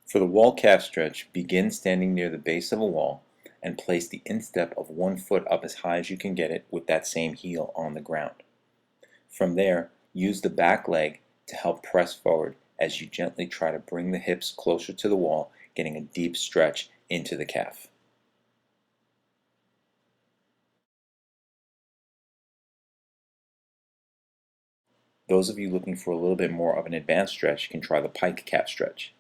For the wall calf stretch, begin standing near the base of a wall and place the instep of one foot up as high as you can get it with that same heel on the ground. From there, use the back leg to help press forward as you gently try to bring the hips closer to the wall, getting a deep stretch into the calf. Those of you looking for a little bit more of an advanced stretch can try the Pike calf stretch.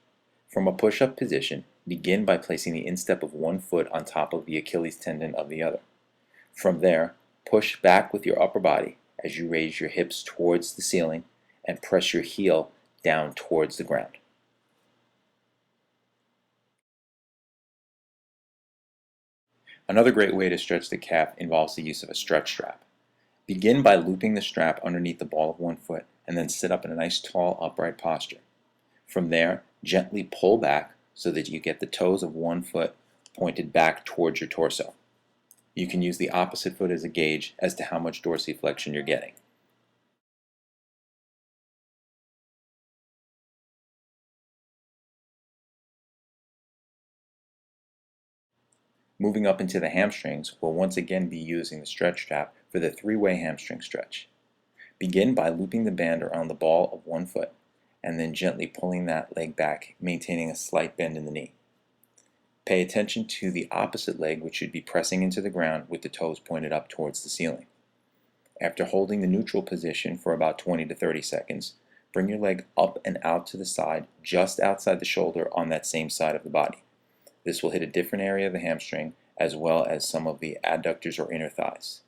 From a push-up position, begin by placing the instep of one foot on top of the Achilles tendon of the other. From there, push back with your upper body as you raise your hips towards the ceiling and press your heel down towards the ground. Another great way to stretch the calf involves the use of a stretch strap. Begin by looping the strap underneath the ball of one foot and then sit up in a nice tall upright posture. From there, gently pull back so that you get the toes of one foot pointed back towards your torso. You can use the opposite foot as a gauge as to how much dorsiflexion you're getting. Moving up into the hamstrings, we'll once again be using the stretch strap for the three-way hamstring stretch. Begin by looping the band around the ball of one foot and then gently pulling that leg back, maintaining a slight bend in the knee. Pay attention to the opposite leg, which should be pressing into the ground with the toes pointed up towards the ceiling. After holding the neutral position for about 20 to 30 seconds, bring your leg up and out to the side, just outside the shoulder on that same side of the body. This will hit a different area of the hamstring as well as some of the adductors or inner thighs.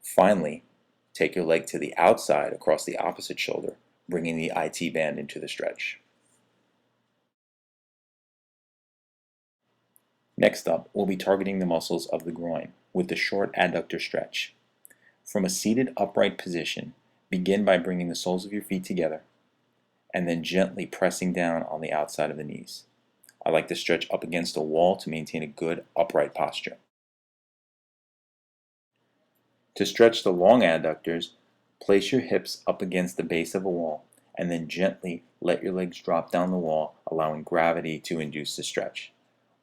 Finally, take your leg to the outside across the opposite shoulder, bringing the IT band into the stretch. Next up, we'll be targeting the muscles of the groin with the short adductor stretch. From a seated upright position, begin by bringing the soles of your feet together and then gently pressing down on the outside of the knees. I like to stretch up against a wall to maintain a good upright posture. To stretch the long adductors, place your hips up against the base of a wall and then gently let your legs drop down the wall, allowing gravity to induce the stretch.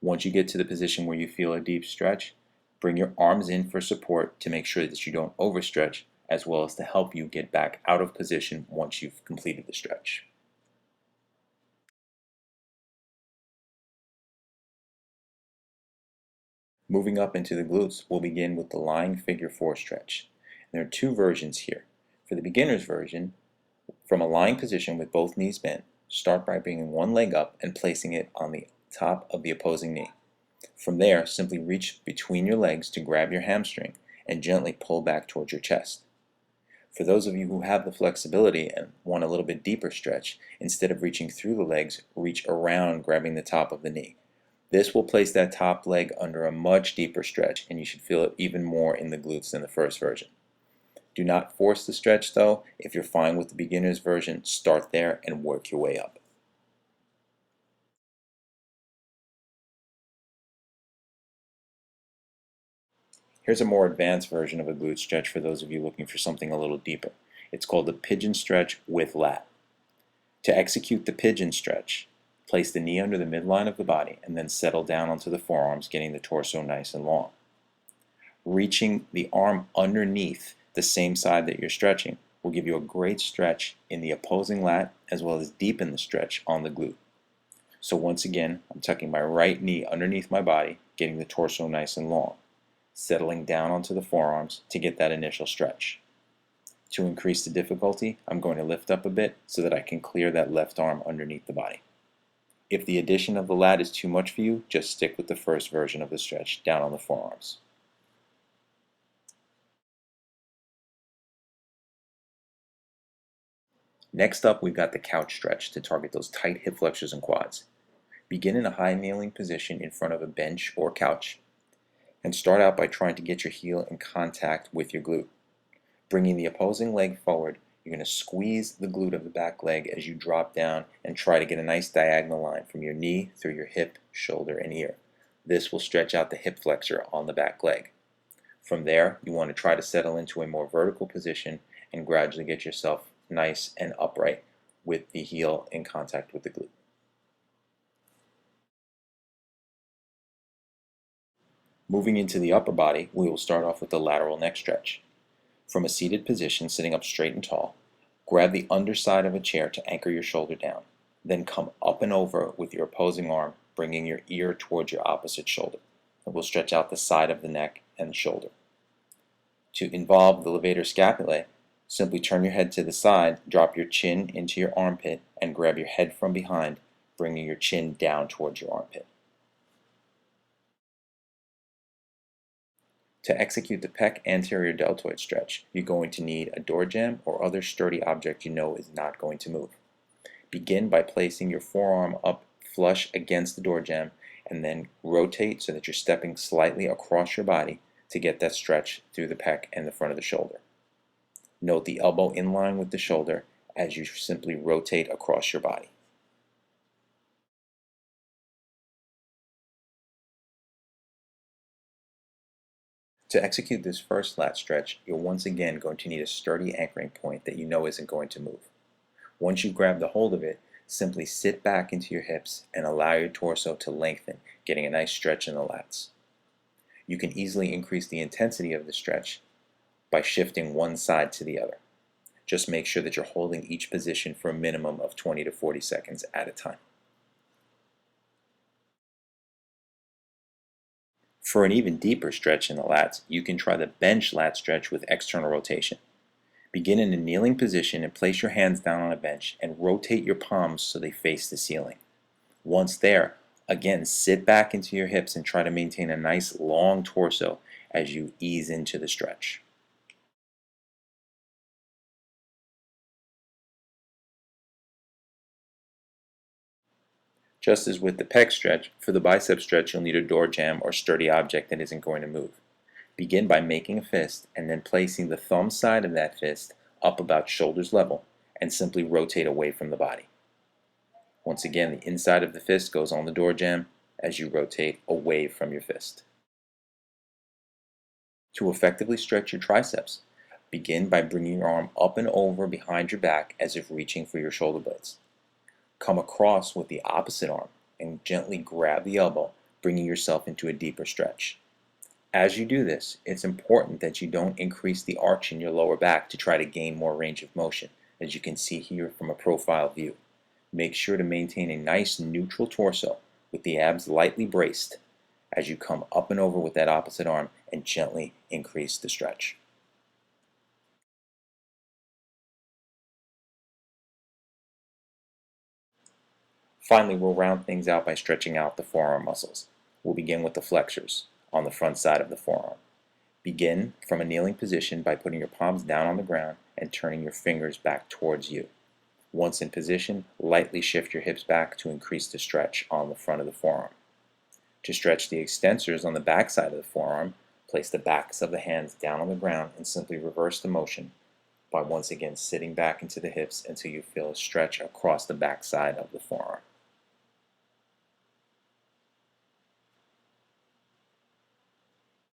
Once you get to the position where you feel a deep stretch, bring your arms in for support to make sure that you don't overstretch, as well as to help you get back out of position once you've completed the stretch. Moving up into the glutes, we'll begin with the lying figure 4 stretch. There are two versions here. For the beginner's version, from a lying position with both knees bent, start by bringing one leg up and placing it on the top of the opposing knee. From there, simply reach between your legs to grab your hamstring and gently pull back towards your chest. For those of you who have the flexibility and want a little bit deeper stretch, instead of reaching through the legs, reach around grabbing the top of the knee. This will place that top leg under a much deeper stretch, and you should feel it even more in the glutes than the first version. Do not force the stretch though. If you're fine with the beginner's version, start there and work your way up. Here's a more advanced version of a glute stretch for those of you looking for something a little deeper. It's called the Pigeon Stretch with lat. To execute the Pigeon Stretch, place the knee under the midline of the body and then settle down onto the forearms, getting the torso nice and long. Reaching the arm underneath the same side that you're stretching will give you a great stretch in the opposing lat as well as deepen the stretch on the glute. So once again, I'm tucking my right knee underneath my body, getting the torso nice and long, settling down onto the forearms to get that initial stretch. To increase the difficulty, I'm going to lift up a bit so that I can clear that left arm underneath the body. If the addition of the lat is too much for you, just stick with the first version of the stretch down on the forearms. Next up, we've got the couch stretch to target those tight hip flexors and quads. Begin in a high kneeling position in front of a bench or couch and start out by trying to get your heel in contact with your glute. Bringing the opposing leg forward, you're going to squeeze the glute of the back leg as you drop down and try to get a nice diagonal line from your knee through your hip, shoulder, and ear. This will stretch out the hip flexor on the back leg. From there, you want to try to settle into a more vertical position and gradually get yourself nice and upright with the heel in contact with the glute. Moving into the upper body, we will start off with the lateral neck stretch. From a seated position, sitting up straight and tall, grab the underside of a chair to anchor your shoulder down. Then come up and over with your opposing arm, bringing your ear towards your opposite shoulder. It will stretch out the side of the neck and the shoulder. To involve the levator scapulae, simply turn your head to the side, drop your chin into your armpit, and grab your head from behind, bringing your chin down towards your armpit. To execute the pec anterior deltoid stretch, you're going to need a door jamb or other sturdy object you know is not going to move. Begin by placing your forearm up flush against the door jamb and then rotate so that you're stepping slightly across your body to get that stretch through the pec and the front of the shoulder. Note the elbow in line with the shoulder as you simply rotate across your body. To execute this first lat stretch, you're once again going to need a sturdy anchoring point that you know isn't going to move. Once you grab the hold of it, simply sit back into your hips and allow your torso to lengthen, getting a nice stretch in the lats. You can easily increase the intensity of the stretch by shifting one side to the other. Just make sure that you're holding each position for a minimum of 20 to 40 seconds at a time. For an even deeper stretch in the lats, you can try the bench lat stretch with external rotation. Begin in a kneeling position and place your hands down on a bench and rotate your palms so they face the ceiling. Once there, again sit back into your hips and try to maintain a nice long torso as you ease into the stretch. Just as with the pec stretch, for the bicep stretch you'll need a door jamb or sturdy object that isn't going to move. Begin by making a fist and then placing the thumb side of that fist up about shoulders level and simply rotate away from the body. Once again, the inside of the fist goes on the door jamb as you rotate away from your fist. To effectively stretch your triceps, begin by bringing your arm up and over behind your back as if reaching for your shoulder blades. Come across with the opposite arm and gently grab the elbow, bringing yourself into a deeper stretch. As you do this, it's important that you don't increase the arch in your lower back to try to gain more range of motion, as you can see here from a profile view. Make sure to maintain a nice neutral torso with the abs lightly braced as you come up and over with that opposite arm and gently increase the stretch. Finally, we'll round things out by stretching out the forearm muscles. We'll begin with the flexors on the front side of the forearm. Begin from a kneeling position by putting your palms down on the ground and turning your fingers back towards you. Once in position, lightly shift your hips back to increase the stretch on the front of the forearm. To stretch the extensors on the back side of the forearm, place the backs of the hands down on the ground and simply reverse the motion by once again sitting back into the hips until you feel a stretch across the back side of the forearm.